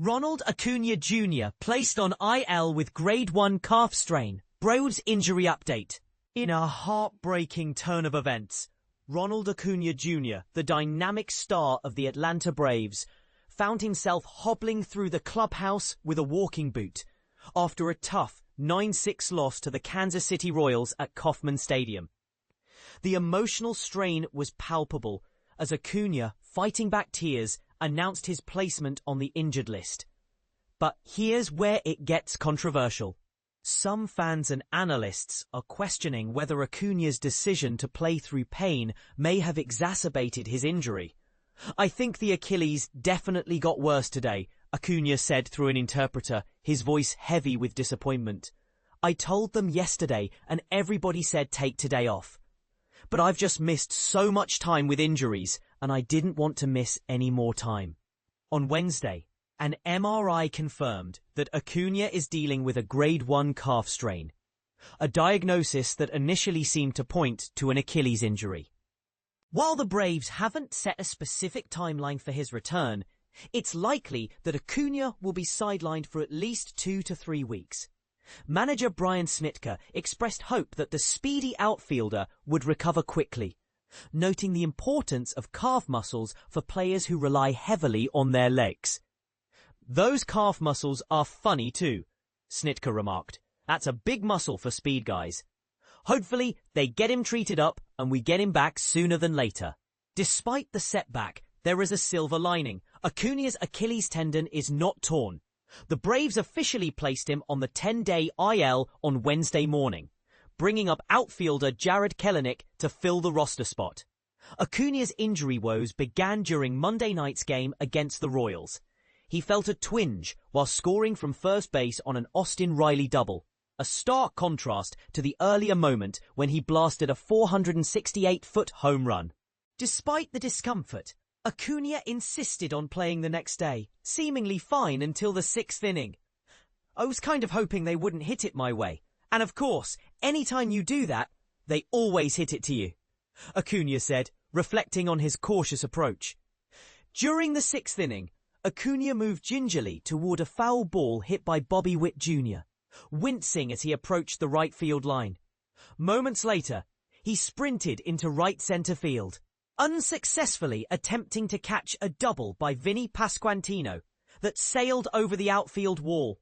Ronald Acuña Jr. placed on IL with grade 1 calf strain. Braves injury update. In a heartbreaking turn of events, Ronald Acuña Jr., the dynamic star of the Atlanta Braves, found himself hobbling through the clubhouse with a walking boot after a tough 9-6 loss to the Kansas City Royals at Kauffman Stadium. The emotional strain was palpable as Acuña, fighting back tears, announced his placement on the injured list. But here's where it gets controversial. Some fans and analysts are questioning whether Acuña's decision to play through pain may have exacerbated his injury. "I think the Achilles definitely got worse today," Acuña said through an interpreter, his voice heavy with disappointment. "I told them yesterday and everybody said take today off. But I've just missed so much time with injuries and I didn't want to miss any more time." On Wednesday, an MRI confirmed that Acuña is dealing with a grade 1 calf strain, a diagnosis that initially seemed to point to an Achilles injury. While the Braves haven't set a specific timeline for his return, it's likely that Acuña will be sidelined for at least 2 to 3 weeks. Manager Brian Snitker expressed hope that the speedy outfielder would recover quickly, noting the importance of calf muscles for players who rely heavily on their legs. "Those calf muscles are funny too," Snitker remarked. "That's a big muscle for speed guys. Hopefully they get him treated up and we get him back sooner than later." Despite the setback, there is a silver lining. Acuña's Achilles tendon is not torn. The Braves officially placed him on the 10-day IL on Wednesday morning, bringing up outfielder Jarred Kelenic to fill the roster spot. Acuña's injury woes began during Monday night's game against the Royals. He felt a twinge while scoring from first base on an Austin Riley double, a stark contrast to the earlier moment when he blasted a 468-foot home run. Despite the discomfort, Acuña insisted on playing the next day, seemingly fine until the 6th inning. "I was kind of hoping they wouldn't hit it my way. And of course, anytime you do that, they always hit it to you," Acuña said, reflecting on his cautious approach. During the 6th inning, Acuña moved gingerly toward a foul ball hit by Bobby Witt Jr., wincing as he approached the right field line. Moments later, he sprinted into right center field, unsuccessfully attempting to catch a double by Vinny Pasquantino that sailed over the outfield wall.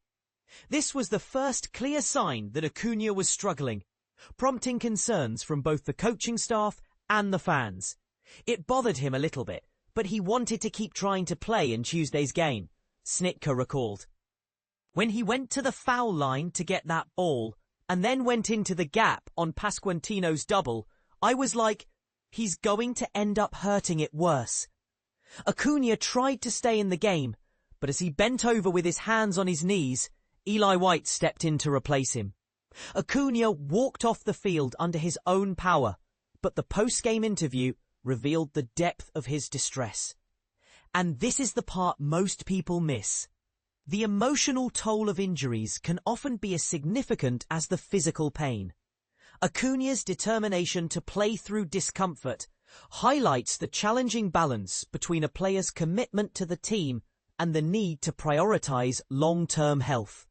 This was the first clear sign that Acuña was struggling, prompting concerns from both the coaching staff and the fans. "It bothered him a little bit, but he wanted to keep trying to play in Tuesday's game," Snitker recalled. "When he went to the foul line to get that ball, and then went into the gap on Pasquantino's double, I was like, he's going to end up hurting it worse." Acuña tried to stay in the game, but as he bent over with his hands on his knees, Eli White stepped in to replace him. Acuña walked off the field under his own power, but the post-game interview revealed the depth of his distress. And this is the part most people miss. The emotional toll of injuries can often be as significant as the physical pain. Acuña's determination to play through discomfort highlights the challenging balance between a player's commitment to the team and the need to prioritize long-term health.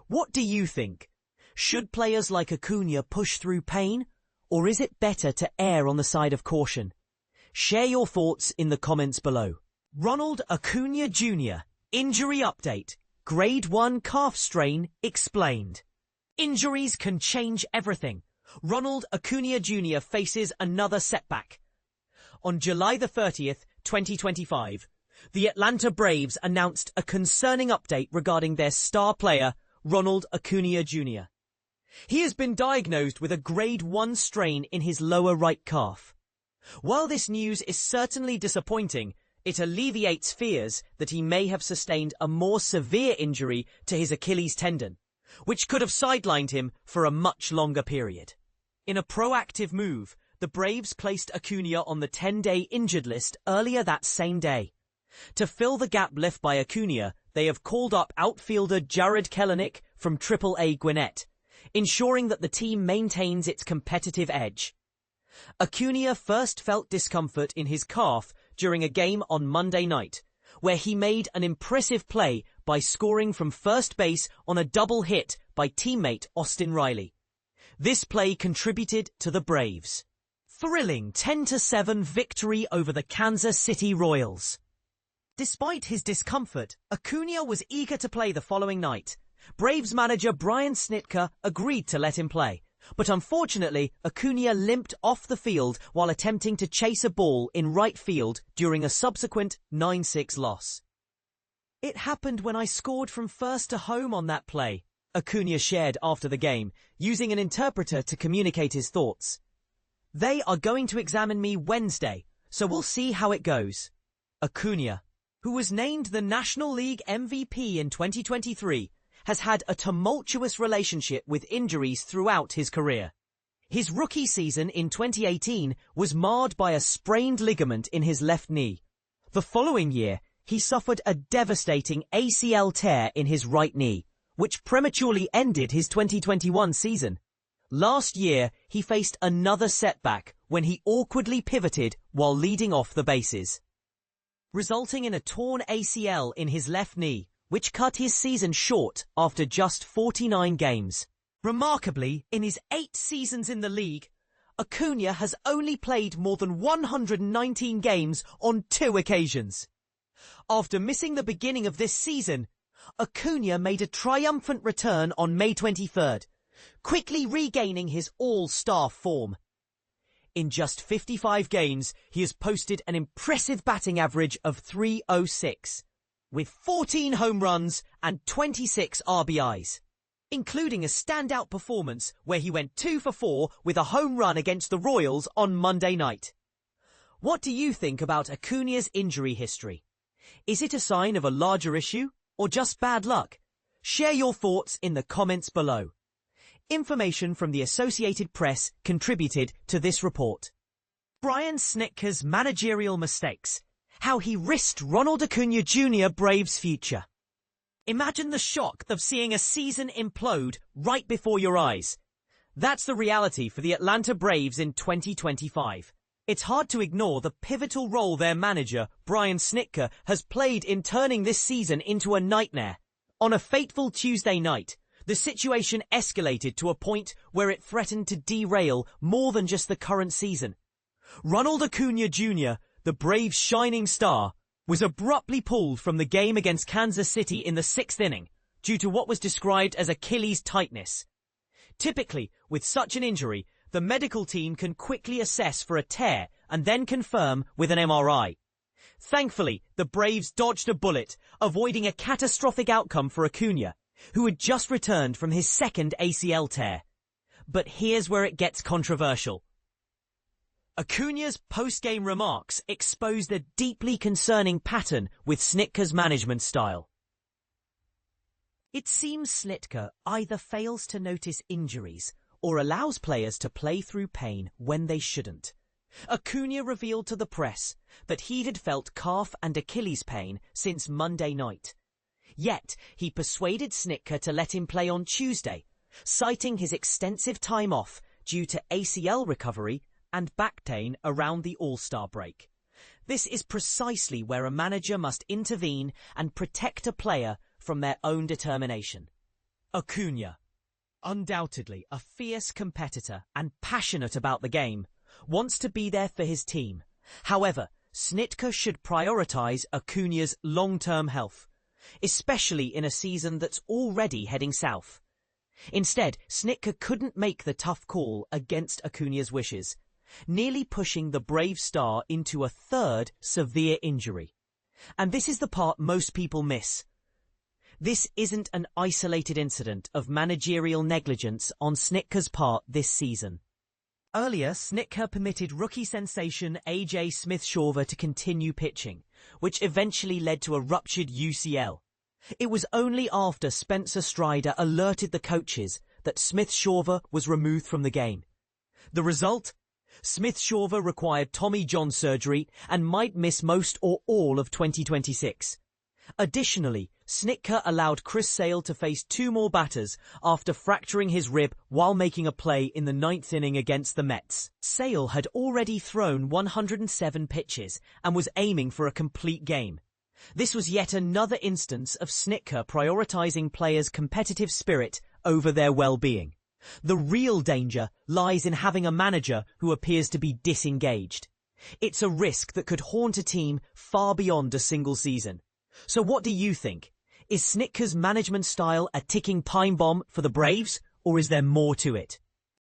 What do you think? Should players like Acuña push through pain, or is it better to err on the side of caution? Share your thoughts in the comments below. Ronald Acuña Jr. Injury update. Grade 1 calf strain explained. Injuries can change everything. Ronald Acuña Jr. faces another setback. On July the 30th, 2025, the Atlanta Braves announced a concerning update regarding their star player, Ronald Acuña Jr. He has been diagnosed with a grade 1 strain in his lower right calf. While this news is certainly disappointing, it alleviates fears that he may have sustained a more severe injury to his Achilles tendon, which could have sidelined him for a much longer period. In a proactive move, the Braves placed Acuña on the 10-day injured list earlier that same day. To fill the gap left by Acuña, they have called up outfielder Jarred Kelenic from Triple-A Gwinnett, ensuring that the team maintains its competitive edge. Acuña first felt discomfort in his calf during a game on Monday night, where he made an impressive play by scoring from first base on a double hit by teammate Austin Riley. This play contributed to the Braves' thrilling 10-7 victory over the Kansas City Royals. Despite his discomfort, Acuña was eager to play the following night. Braves manager Brian Snitker agreed to let him play, but unfortunately Acuña limped off the field while attempting to chase a ball in right field during a subsequent 9-6 loss. "It happened when I scored from first to home on that play," Acuña shared after the game, using an interpreter to communicate his thoughts. "They are going to examine me Wednesday, so we'll see how it goes." Acuña, who was named the National League MVP in 2023, has had a tumultuous relationship with injuries throughout his career. His rookie season in 2018 was marred by a sprained ligament in his left knee. The following year, he suffered a devastating ACL tear in his right knee, which prematurely ended his 2021 season. Last year, he faced another setback when he awkwardly pivoted while leading off the bases, resulting in a torn ACL in his left knee, which cut his season short after just 49 games. Remarkably, in his 8 seasons in the league, Acuña has only played more than 119 games on 2 occasions. After missing the beginning of this season, Acuña made a triumphant return on May 23rd, quickly regaining his all-star form. In just 55 games, he has posted an impressive batting average of .306, with 14 home runs and 26 RBIs, including a standout performance where he went 2 for 4 with a home run against the Royals on Monday night. What do you think about Acuña's injury history? Is it a sign of a larger issue or just bad luck? Share your thoughts in the comments below. Information from the Associated Press contributed to this report. Brian Snitker's managerial mistakes. How he risked Ronald Acuña Jr. Braves' future. Imagine the shock of seeing a season implode right before your eyes. That's the reality for the Atlanta Braves in 2025. It's hard to ignore the pivotal role their manager, Brian Snitker, has played in turning this season into a nightmare. On a fateful Tuesday night, the situation escalated to a point where it threatened to derail more than just the current season. Ronald Acuña Jr., the Braves' shining star, was abruptly pulled from the game against Kansas City in the 6th inning due to what was described as Achilles tightness. Typically, with such an injury, the medical team can quickly assess for a tear and then confirm with an MRI. Thankfully, the Braves dodged a bullet, avoiding a catastrophic outcome for Acuña, who had just returned from his 2nd ACL tear. But here's where it gets controversial. Acuña's post-game remarks exposed a deeply concerning pattern with Snitker's management style. It seems Snitker either fails to notice injuries or allows players to play through pain when they shouldn't. Acuña revealed to the press that he had felt calf and Achilles pain since Monday night. Yet, he persuaded Snitker to let him play on Tuesday, citing his extensive time off due to ACL recovery and back pain around the All-Star break. This is precisely where a manager must intervene and protect a player from their own determination. Acuña, undoubtedly a fierce competitor and passionate about the game, wants to be there for his team. However, Snitker should prioritize Acuña's long-term health, especially in a season that's already heading south. Instead, Snitker couldn't make the tough call against Acuña's wishes, nearly pushing the Brave star into a 3rd severe injury. And this is the part most people miss. This isn't an isolated incident of managerial negligence on Snitker's part this season. Earlier, Snitker permitted rookie sensation A.J. Smith-Shawver to continue pitching, which eventually led to a ruptured UCL. It was only after Spencer Strider alerted the coaches that Smith-Shawver was removed from the game. The result? Smith-Shawver required Tommy John surgery and might miss most or all of 2026. Additionally, Snitker allowed Chris Sale to face 2 more batters after fracturing his rib while making a play in the 9th inning against the Mets. Sale had already thrown 107 pitches and was aiming for a complete game. This was yet another instance of Snitka prioritizing players' competitive spirit over their well-being. The real danger lies in having a manager who appears to be disengaged. It's a risk that could haunt a team far beyond a single season. So what do you think? Is Snitka's management style a ticking time bomb for the Braves, or is there more to it?